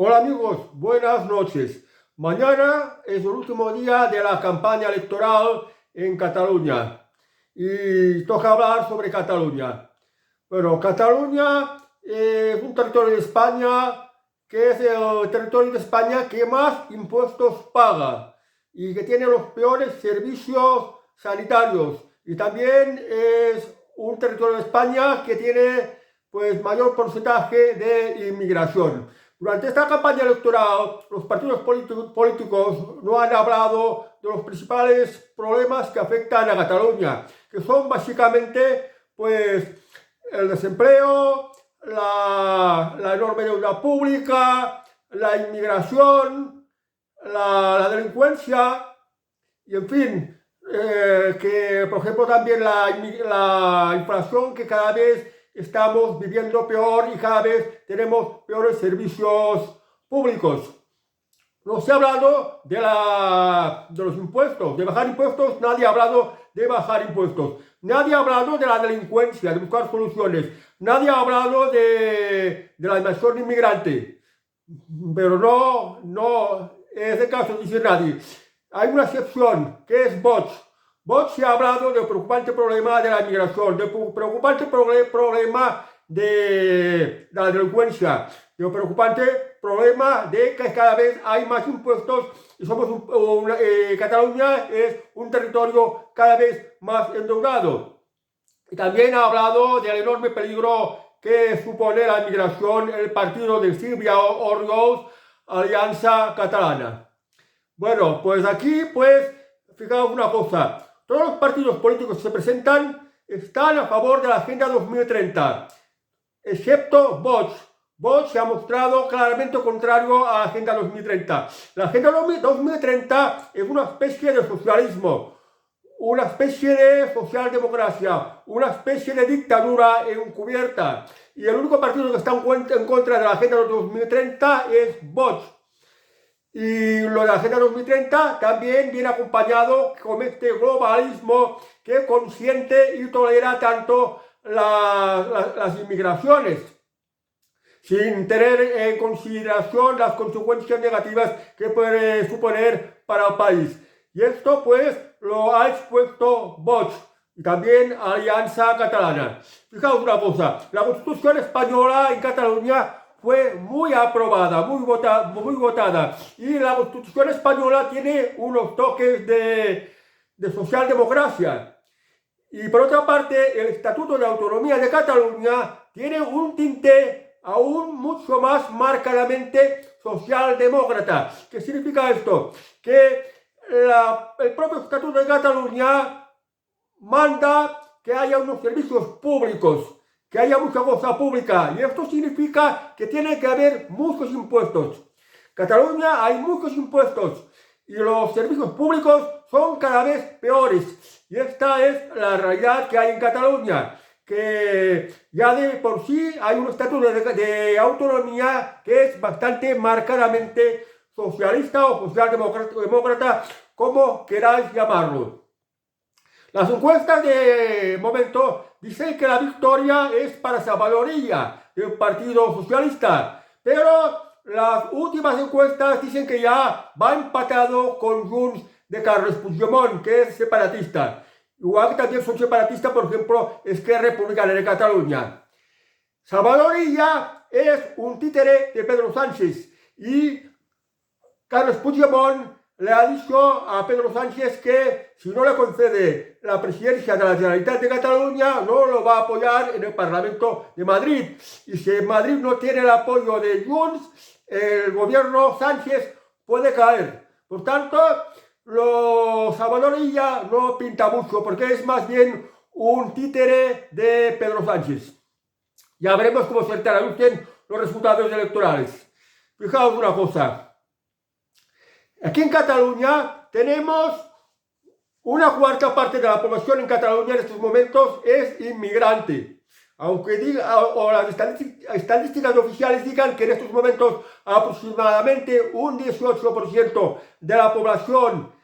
Hola amigos, buenas noches. Mañana es el último día de la campaña electoral en Cataluña y toca hablar sobre Cataluña. Bueno, Cataluña es un territorio de España que es el territorio de España que más impuestos paga y que tiene los peores servicios sanitarios. Y también es un territorio de España que tiene pues mayor porcentaje de inmigración. Durante esta campaña electoral, los partidos políticos no han hablado de los principales problemas que afectan a Cataluña, que son básicamente pues el desempleo, la enorme deuda pública, la inmigración, la delincuencia y en fin, que por ejemplo también la inflación, que cada vez estamos viviendo peor y cada vez tenemos peores servicios públicos. No se ha hablado de los impuestos, de bajar impuestos. Nadie ha hablado de bajar impuestos. Nadie ha hablado de la delincuencia, de buscar soluciones. Nadie ha hablado de la invasión inmigrante. Pero no es el caso, dice nadie. Hay una excepción, que es Vox. Vox se ha hablado del preocupante problema de la inmigración, del preocupante problema de la delincuencia, del preocupante problema de que cada vez hay más impuestos y Cataluña es un territorio cada vez más endeudado. Y también ha hablado del enorme peligro que supone la inmigración en el partido de Sílvia Oriols, Alianza Catalana. Bueno, pues aquí, pues, fijaos una cosa. Todos los partidos políticos que se presentan están a favor de la Agenda 2030, excepto Vox. Vox se ha mostrado claramente contrario a la Agenda 2030. La Agenda 2030 es una especie de socialismo, una especie de socialdemocracia, una especie de dictadura encubierta. Y el único partido que está en contra de la Agenda 2030 es Vox. Y lo de la Agenda 2030 también viene acompañado con este globalismo que consiente y tolera tanto las inmigraciones, sin tener en consideración las consecuencias negativas que puede suponer para el país. Y esto pues lo ha expuesto Vox y también Alianza Catalana. Fijaos una cosa, la Constitución española en Cataluña fue muy aprobada, muy votada. Y la Constitución española tiene unos toques de socialdemocracia. Y por otra parte, el Estatuto de Autonomía de Cataluña tiene un tinte aún mucho más marcadamente socialdemócrata. ¿Qué significa esto? Que el propio Estatuto de Cataluña manda que haya unos servicios públicos, que haya mucha cosa pública, y esto significa que tiene que haber muchos impuestos. En Cataluña hay muchos impuestos y los servicios públicos son cada vez peores. Y esta es la realidad que hay en Cataluña, que ya de por sí hay un estatuto de autonomía que es bastante marcadamente socialista o socialdemócrata, como queráis llamarlo. Las encuestas de momento dicen que la victoria es para Salvador Illa, del Partido Socialista, pero las últimas encuestas dicen que ya va empatado con Junts de Carles Puigdemont, que es separatista. Igual que también son separatistas, por ejemplo, Esquerra Republicana de Cataluña. Salvador Illa es un títere de Pedro Sánchez y Carles Puigdemont le ha dicho a Pedro Sánchez que si no le concede la presidencia de la Generalitat de Cataluña, no lo va a apoyar en el Parlamento de Madrid. Y si en Madrid no tiene el apoyo de Junts, el gobierno Sánchez puede caer. Por tanto, Salvador Illa no pinta mucho, porque es más bien un títere de Pedro Sánchez. Ya veremos cómo se traducen los resultados electorales. Fijaos una cosa. Aquí en Cataluña tenemos una cuarta parte de la población en Cataluña en estos momentos es inmigrante. Aunque las estadísticas oficiales digan que en estos momentos aproximadamente un 18% de la población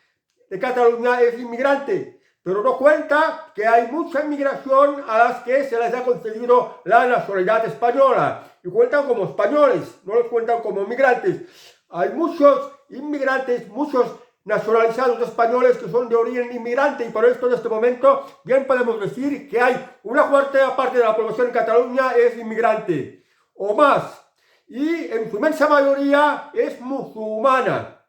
de Cataluña es inmigrante. Pero no cuenta que hay mucha inmigración a las que se les ha concedido la nacionalidad española. y cuentan como españoles, no los cuentan como inmigrantes. Hay muchos inmigrantes, muchos nacionalizados españoles que son de origen inmigrante y por esto en este momento bien podemos decir que hay una cuarta parte de la población en Cataluña es inmigrante o más y en su inmensa mayoría es musulmana.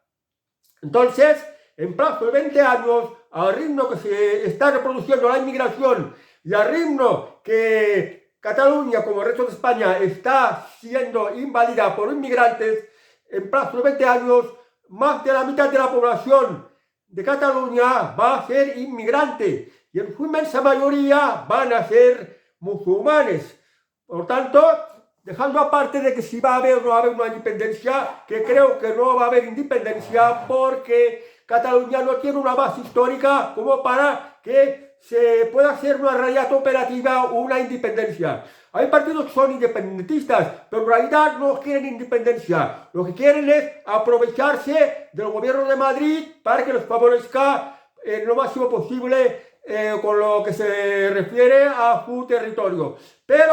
Entonces, en plazo de 20 años, al ritmo que se está reproduciendo la inmigración y al ritmo que Cataluña, como el resto de España, está siendo invadida por inmigrantes, en plazo de 20 años, más de la mitad de la población de Cataluña va a ser inmigrante y en su inmensa mayoría van a ser musulmanes. Por tanto, dejando aparte de que si va a haber o no va a haber una independencia, que creo que no va a haber independencia porque Cataluña no tiene una base histórica como para que se pueda hacer una realidad operativa o una independencia. Hay partidos que son independentistas, pero en realidad no quieren independencia. Lo que quieren es aprovecharse del gobierno de Madrid para que los favorezca lo máximo posible con lo que se refiere a su territorio. Pero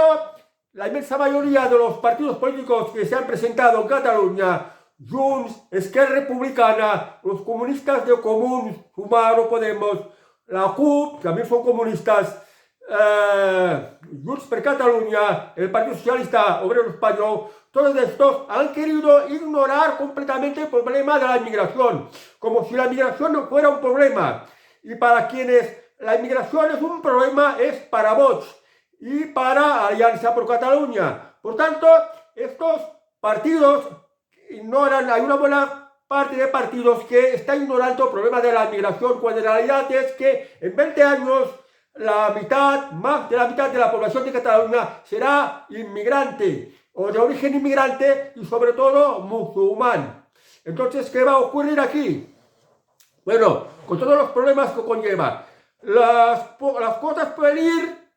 la inmensa mayoría de los partidos políticos que se han presentado en Cataluña, Junts, Esquerra Republicana, los comunistas de Comuns, Sumar o Podemos, la CUP, también son comunistas, Junts per Catalunya, el Partido Socialista Obrero Español, todos estos han querido ignorar completamente el problema de la inmigración, como si la inmigración no fuera un problema. Y para quienes la inmigración es un problema, es para Vox y para Alianza por Cataluña. Por tanto, estos partidos ignoran, hay una buena parte de partidos que está ignorando el problema de la inmigración, cuando en realidad es que en 20 años la mitad, más de la mitad de la población de Cataluña será inmigrante o de origen inmigrante y sobre todo musulmán. Entonces, ¿qué va a ocurrir aquí? Bueno, con todos los problemas que conlleva, las cosas pueden ir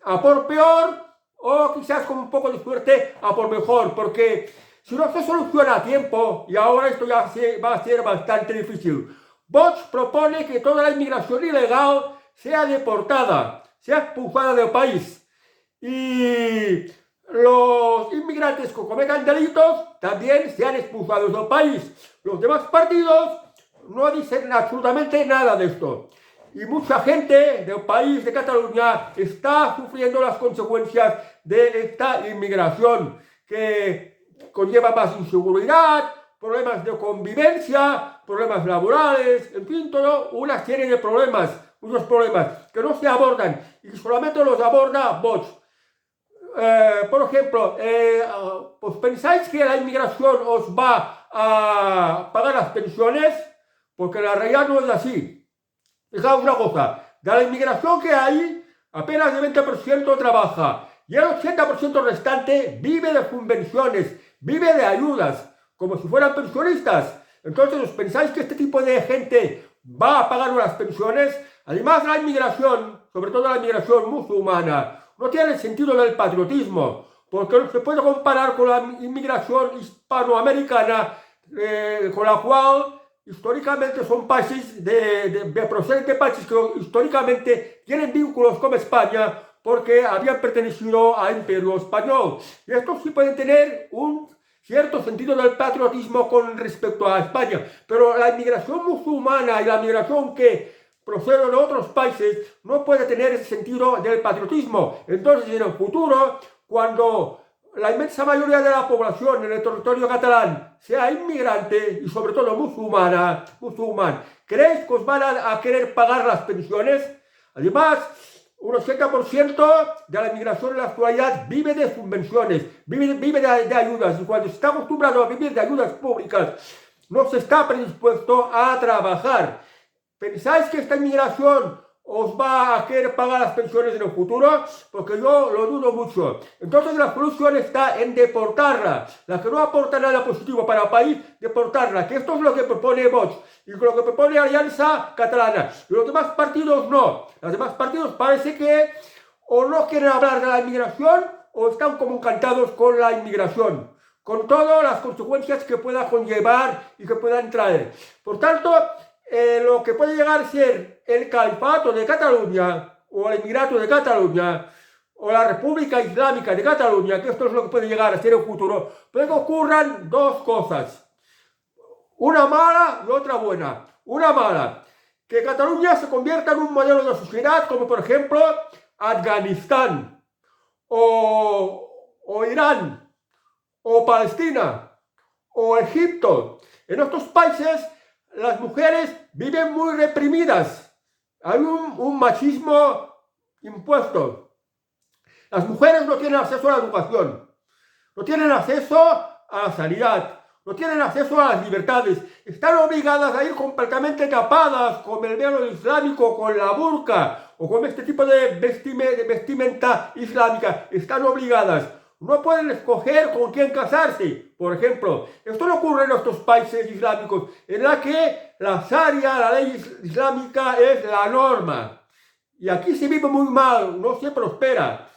a por peor o quizás con un poco de suerte a por mejor, porque si no se soluciona a tiempo, y ahora esto ya va a ser bastante difícil, Vox propone que toda la inmigración ilegal sea deportada, sea expulsada del país. Y los inmigrantes que cometan delitos también sean expulsados del país. Los demás partidos no dicen absolutamente nada de esto. Y mucha gente del país de Cataluña está sufriendo las consecuencias de esta inmigración, que conlleva más inseguridad, problemas de convivencia, problemas laborales, en fin, todo una serie de problemas, muchos problemas que no se abordan y solamente los aborda Vox. Por ejemplo, pues pensáis que la inmigración os va a pagar las pensiones, porque la realidad no es así. Fijaos una cosa, de la inmigración que hay, apenas el 20% trabaja y el 80% restante vive de subvenciones, vive de ayudas, como si fueran pensionistas. Entonces, ¿os pensáis que este tipo de gente va a pagar las pensiones? Además, la inmigración, sobre todo la inmigración musulmana, no tiene el sentido del patriotismo, porque no se puede comparar con la inmigración hispanoamericana, con la cual históricamente son países proceden de países que históricamente tienen vínculos con España porque habían pertenecido al Imperio Español. Y estos sí pueden tener un cierto sentido del patriotismo con respecto a España, pero la inmigración musulmana y la inmigración que procede de otros países no puede tener ese sentido del patriotismo. Entonces, en el futuro, cuando la inmensa mayoría de la población en el territorio catalán sea inmigrante y sobre todo musulmán, ¿creéis que os van a querer pagar las pensiones? Además, un 80% de la inmigración en la actualidad vive de subvenciones, vive de ayudas, y cuando se está acostumbrado a vivir de ayudas públicas, no se está predispuesto a trabajar. ¿Pensáis que esta inmigración os va a querer pagar las pensiones en el futuro? Porque yo lo dudo mucho. Entonces la solución está en deportarla. La que no aporta nada positivo para el país, deportarla. Que esto es lo que propone Vox y lo que propone Alianza Catalana. Y los demás partidos no. Los demás partidos parece que o no quieren hablar de la inmigración o están como encantados con la inmigración, con todas las consecuencias que pueda conllevar y que puedan traer. Por tanto, lo que puede llegar a ser el califato de Cataluña o el emirato de Cataluña, o la República Islámica de Cataluña, que esto es lo que puede llegar a ser el futuro, puede que ocurran dos cosas, una mala y otra buena. Una mala, que Cataluña se convierta en un modelo de sociedad como por ejemplo Afganistán o Irán o Palestina o Egipto. En estos países las mujeres viven muy reprimidas. Hay un machismo impuesto. Las mujeres no tienen acceso a la educación, no tienen acceso a la sanidad, no tienen acceso a las libertades. Están obligadas a ir completamente tapadas con el velo islámico, con la burka o con este tipo de vestimenta islámica. Están obligadas. No pueden escoger con quién casarse, por ejemplo. Esto no ocurre en estos países islámicos, en la que la Sharia, la ley islámica, es la norma. Y aquí se vive muy mal, no se prospera.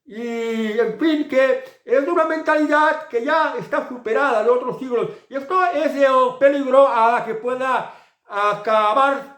Y, en fin, que es de una mentalidad que ya está superada de otros siglos. Y esto es el peligro a la que pueda acabar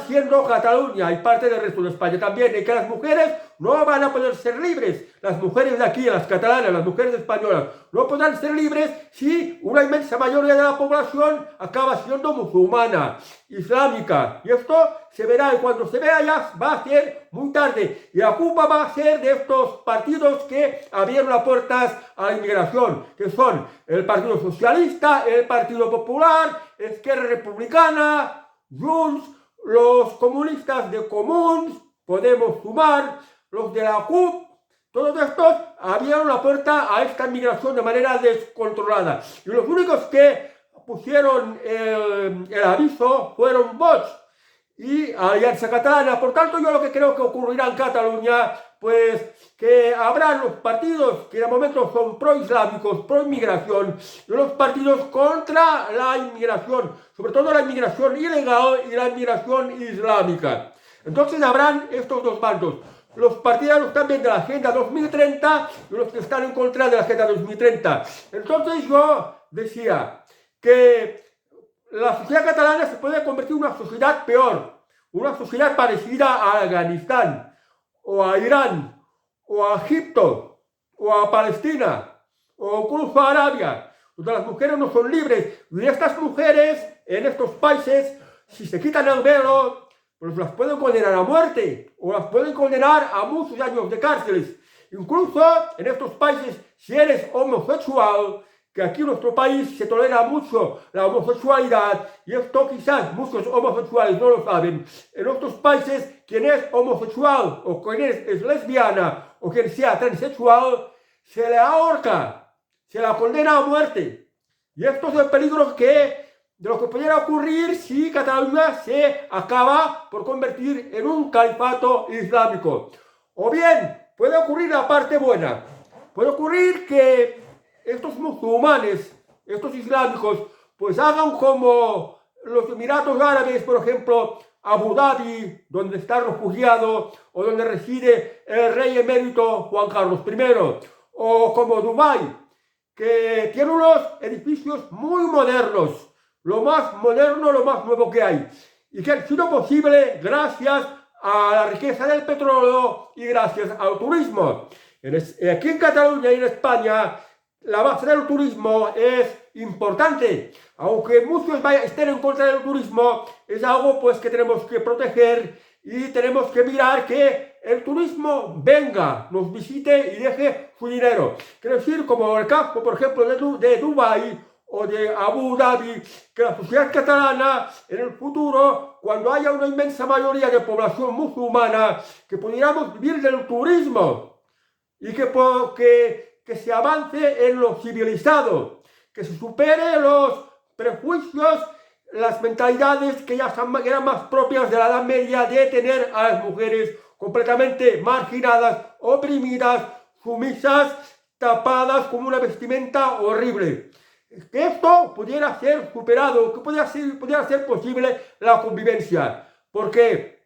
siendo Cataluña y parte del resto de España también, de que las mujeres no van a poder ser libres. Las mujeres de aquí, las catalanas, las mujeres españolas, no podrán ser libres si una inmensa mayoría de la población acaba siendo musulmana, islámica. Y esto se verá, y cuando se vea ya va a ser muy tarde. Y la culpa va a ser de estos partidos que abrieron las puertas a la inmigración, que son el Partido Socialista, el Partido Popular, Esquerra Republicana, Junts, los comunistas de Comuns, Podemos Sumar, los de la CUP. Todos estos abrieron la puerta a esta inmigración de manera descontrolada. Y los únicos que pusieron el aviso fueron Vox y Alianza Catalana. Por tanto, yo lo que creo que ocurrirá en Cataluña, pues que habrá los partidos que de momento son pro-islámicos, pro-inmigración, y los partidos contra la inmigración, sobre todo la inmigración ilegal y la inmigración islámica. Entonces habrán estos dos bandos, los partidarios también de la Agenda 2030 y los que están en contra de la Agenda 2030. Entonces yo decía que la sociedad catalana se puede convertir en una sociedad peor, una sociedad parecida a Afganistán, o a Irán, o a Egipto, o a Palestina, o incluso a Arabia, donde las mujeres no son libres. Y estas mujeres, en estos países, si se quitan el velo, pues las pueden condenar a muerte, o las pueden condenar a muchos años de cárceles. Incluso en estos países, si eres homosexual, que aquí en nuestro país se tolera mucho la homosexualidad, y esto quizás muchos homosexuales no lo saben. En otros países, quien es homosexual, o quien es lesbiana, o quien sea transexual, se le ahorca, se la condena a muerte. Y esto es el peligro de lo que pudiera ocurrir si Cataluña se acaba por convertir en un califato islámico. O bien, puede ocurrir la parte buena. Puede ocurrir que estos musulmanes, estos islámicos, pues hagan como los Emiratos Árabes, por ejemplo, Abu Dhabi, donde está refugiado o donde reside el rey emérito Juan Carlos I, o como Dubái, que tiene unos edificios muy modernos, lo más moderno, lo más nuevo que hay, y que ha sido posible gracias a la riqueza del petróleo y gracias al turismo. Aquí en Cataluña y en España, la base del turismo es importante. Aunque muchos estén en contra del turismo, es algo pues que tenemos que proteger y tenemos que mirar que el turismo venga, nos visite y deje su dinero. Quiero decir, como el caso, por ejemplo, de Dubái o de Abu Dhabi, que la sociedad catalana en el futuro, cuando haya una inmensa mayoría de población musulmana, que pudiéramos vivir del turismo y que se avance en lo civilizado, que se supere los prejuicios, las mentalidades que ya eran más propias de la Edad Media, de tener a las mujeres completamente marginadas, oprimidas, sumisas, tapadas con una vestimenta horrible. Que esto pudiera ser superado, que pudiera ser posible la convivencia, porque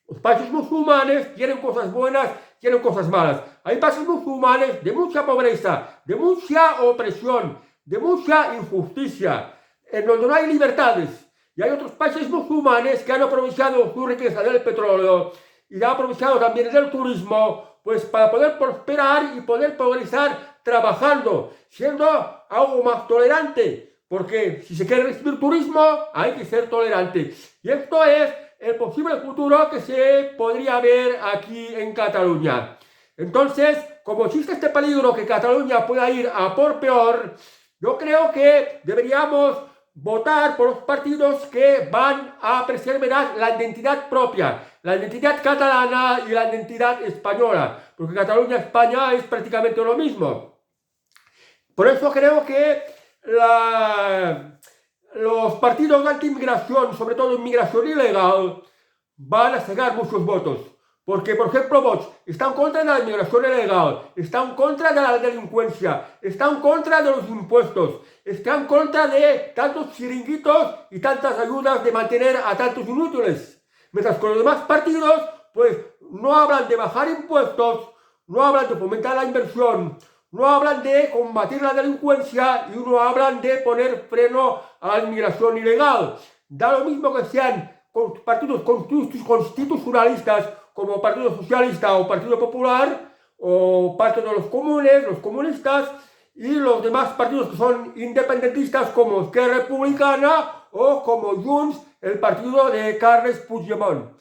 los países musulmanes tienen cosas buenas, tienen cosas malas. Hay países musulmanes de mucha pobreza, de mucha opresión, de mucha injusticia, en donde no hay libertades. Y hay otros países musulmanes que han aprovechado su riqueza del petróleo y han aprovechado también del turismo pues para poder prosperar y poder progresar trabajando, siendo algo más tolerante, porque si se quiere recibir turismo hay que ser tolerante. Y esto es el posible futuro que se podría ver aquí en Cataluña. Entonces, como existe este peligro que Cataluña pueda ir a por peor, yo creo que deberíamos votar por los partidos que van a preservar la identidad propia, la identidad catalana y la identidad española, porque Cataluña y España es prácticamente lo mismo. Por eso creo que los partidos anti-inmigración, sobre todo inmigración ilegal, van a sacar muchos votos. Porque, por ejemplo, Vox está en contra de la inmigración ilegal, está en contra de la delincuencia, está en contra de los impuestos, está en contra de tantos chiringuitos y tantas ayudas de mantener a tantos inútiles. Mientras que los demás partidos, pues, no hablan de bajar impuestos, no hablan de fomentar la inversión, no hablan de combatir la delincuencia y no hablan de poner freno a la inmigración ilegal. Da lo mismo que sean partidos constitucionalistas como Partido Socialista o Partido Popular, o parte de los comunes, los comunistas, y los demás partidos que son independentistas como Esquerra Republicana o como Junts, el partido de Carles Puigdemont.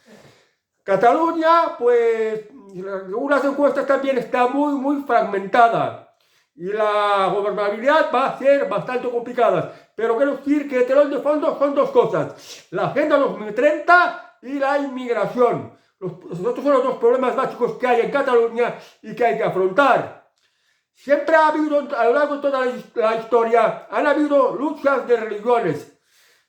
Cataluña, pues, unas encuestas también está muy fragmentada y la gobernabilidad va a ser bastante complicada. Pero quiero decir que telón de fondo son dos cosas: la Agenda 2030 y la inmigración. Estos son los dos problemas básicos que hay en Cataluña y que hay que afrontar. Siempre ha habido, a lo largo de toda la historia, han habido luchas de religiones.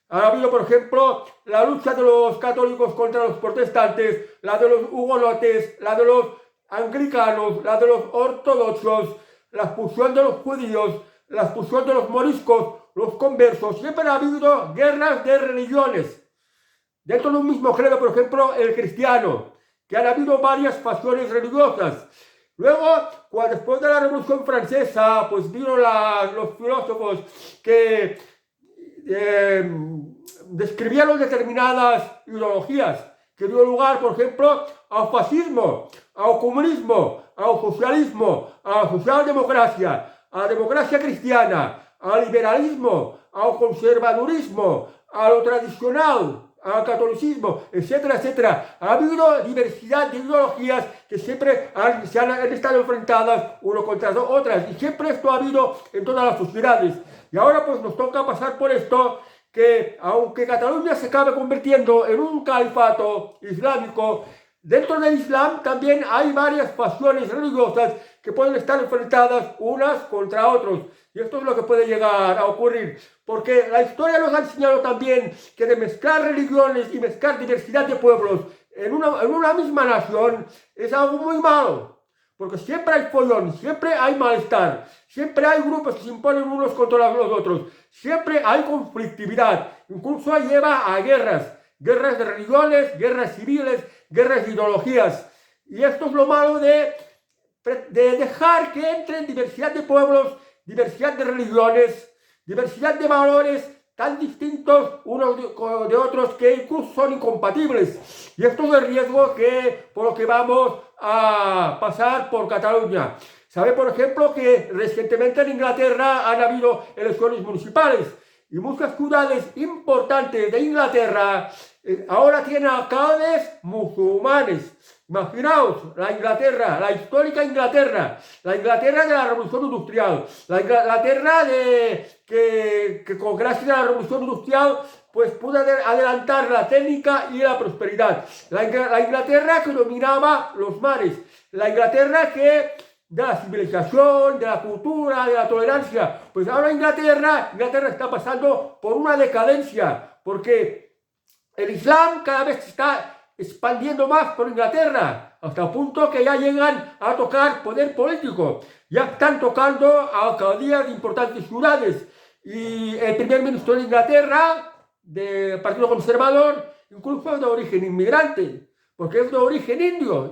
Ha habido, por ejemplo, la lucha de los católicos contra los protestantes, la de los hugonotes, la de los anglicanos, la de los ortodoxos, la expulsión de los judíos, la expulsión de los moriscos, los conversos. Siempre ha habido guerras de religiones. Dentro de un mismo credo, por ejemplo, el cristiano, que han habido varias facciones religiosas. Luego, después de la Revolución Francesa, pues vino los filósofos que describieron determinadas ideologías, que dio lugar, por ejemplo, al fascismo, al comunismo, al socialismo, a la socialdemocracia, a la democracia cristiana, al liberalismo, al conservadurismo, a lo tradicional, al catolicismo, etcétera, etcétera. Ha habido diversidad de ideologías que siempre han estado enfrentadas uno contra otras, y siempre esto ha habido en todas las sociedades. Y ahora pues nos toca pasar por esto, que aunque Cataluña se acabe convirtiendo en un califato islámico, dentro del Islam también hay varias facciones religiosas que pueden estar enfrentadas unas contra otros. Y esto es lo que puede llegar a ocurrir, porque la historia nos ha enseñado también que de mezclar religiones y mezclar diversidad de pueblos en una misma nación es algo muy malo, porque siempre hay follón, siempre hay malestar, siempre hay grupos que se imponen unos contra los otros, siempre hay conflictividad, incluso lleva a guerras de religiones, guerras civiles, guerras de ideologías. Y esto es lo malo de dejar que entren diversidad de pueblos, diversidad de religiones, diversidad de valores tan distintos unos de otros, que incluso son incompatibles. Y esto es el riesgo por lo que vamos a pasar por Cataluña. Sabe, por ejemplo, que recientemente en Inglaterra han habido elecciones municipales y muchas ciudades importantes de Inglaterra ahora tienen alcaldes musulmanes. Imaginaos la Inglaterra, la histórica Inglaterra, la Inglaterra de la Revolución Industrial, la Inglaterra que con gracias a la Revolución Industrial pues pudo adelantar la técnica y la prosperidad, la Inglaterra que dominaba los mares, la Inglaterra de la civilización, de la cultura, de la tolerancia. Pues ahora Inglaterra está pasando por una decadencia, porque el Islam cada vez está expandiendo más por Inglaterra, hasta el punto que ya llegan a tocar poder político. Ya están tocando a alcaldías de importantes ciudades. Y el primer ministro de Inglaterra, del Partido Conservador, incluso es de origen inmigrante, porque es de origen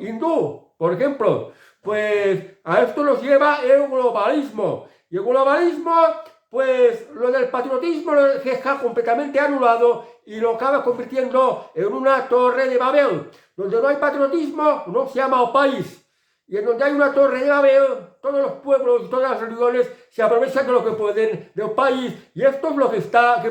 hindú, por ejemplo. Pues a esto nos lleva el globalismo. Y el globalismo, pues lo del patriotismo lo deja completamente anulado y lo acaba convirtiendo en una torre de Babel. Donde no hay patriotismo, no se llama país. y en donde hay una torre de Babel, todos los pueblos y todas las religiones se aprovechan de lo que pueden del país, y esto es lo que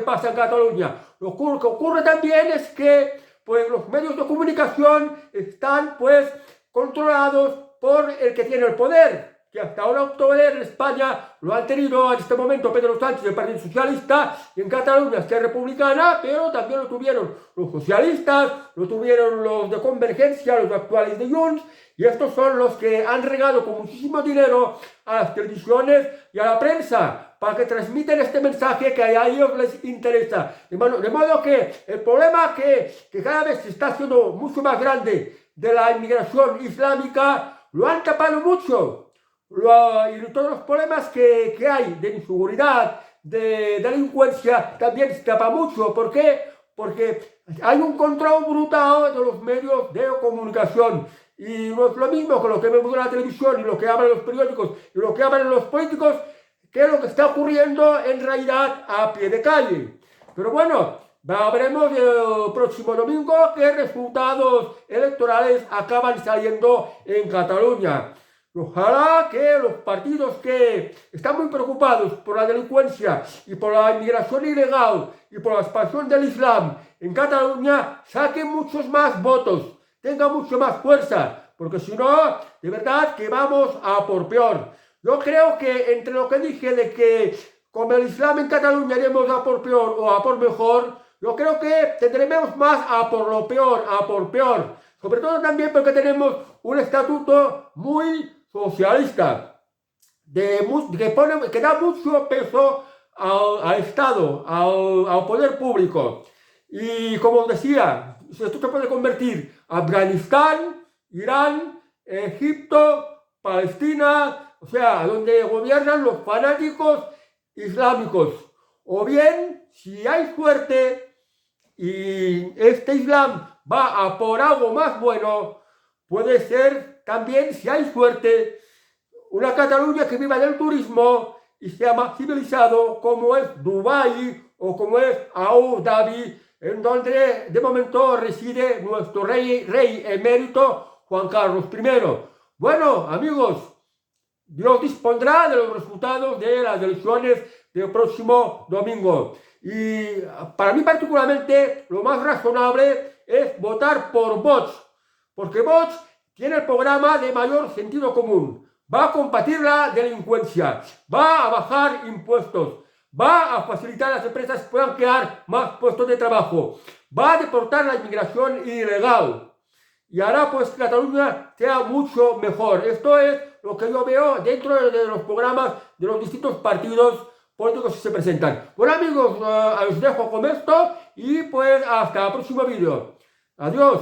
pasa en Cataluña. Lo que ocurre también es que pues, los medios de comunicación están pues, controlados por el que tiene el poder, que hasta ahora el poder en España lo han tenido en este momento Pedro Sánchez del Partido Socialista, y en Cataluña Esquerra Republicana, pero también lo tuvieron los socialistas, lo tuvieron los de Convergencia, los actuales de Junts, y estos son los que han regado con muchísimo dinero a las televisiones y a la prensa para que transmiten este mensaje que a ellos les interesa. De modo que el problema que cada vez se está haciendo mucho más grande de la inmigración islámica lo han tapado mucho. Y todos los problemas que hay de inseguridad, de delincuencia, también se tapa mucho. ¿Por qué? Porque hay un control brutal de los medios de comunicación. Y no es lo mismo con lo que vemos en la televisión y lo que hablan los periódicos y lo que hablan los políticos, que lo que está ocurriendo en realidad a pie de calle. Pero bueno, veremos el próximo domingo qué resultados electorales acaban saliendo en Cataluña. Ojalá que los partidos que están muy preocupados por la delincuencia y por la inmigración ilegal y por la expansión del Islam en Cataluña saquen muchos más votos, tengan mucho más fuerza, porque si no, de verdad que vamos a por peor. Yo creo que entre lo que dije de que con el Islam en Cataluña iremos a por peor o a por mejor, yo creo que tendremos más a por lo peor, a por peor. Sobre todo también porque tenemos un estatuto muy socialista, que da mucho peso al Estado, al poder público. Y como decía, esto se puede convertir Afganistán, Irán, Egipto, Palestina, o sea, donde gobiernan los fanáticos islámicos. O bien, si hay suerte y este Islam va a por algo más bueno, puede ser también, si hay suerte, una Cataluña que viva del turismo y sea más civilizado, como es Dubái o como es Abu Dhabi, en donde de momento reside nuestro rey emérito Juan Carlos I. Bueno, amigos, Dios dispondrá de los resultados de las elecciones del próximo domingo. Y para mí particularmente lo más razonable es votar por Vox, porque Vox tiene el programa de mayor sentido común, va a combatir la delincuencia, va a bajar impuestos, va a facilitar a las empresas que puedan crear más puestos de trabajo, va a deportar la inmigración ilegal y hará pues que Cataluña sea mucho mejor. Esto es lo que yo veo dentro de los programas de los distintos partidos políticos que se presentan. Bueno amigos, os dejo con esto y pues hasta el próximo vídeo. Adiós.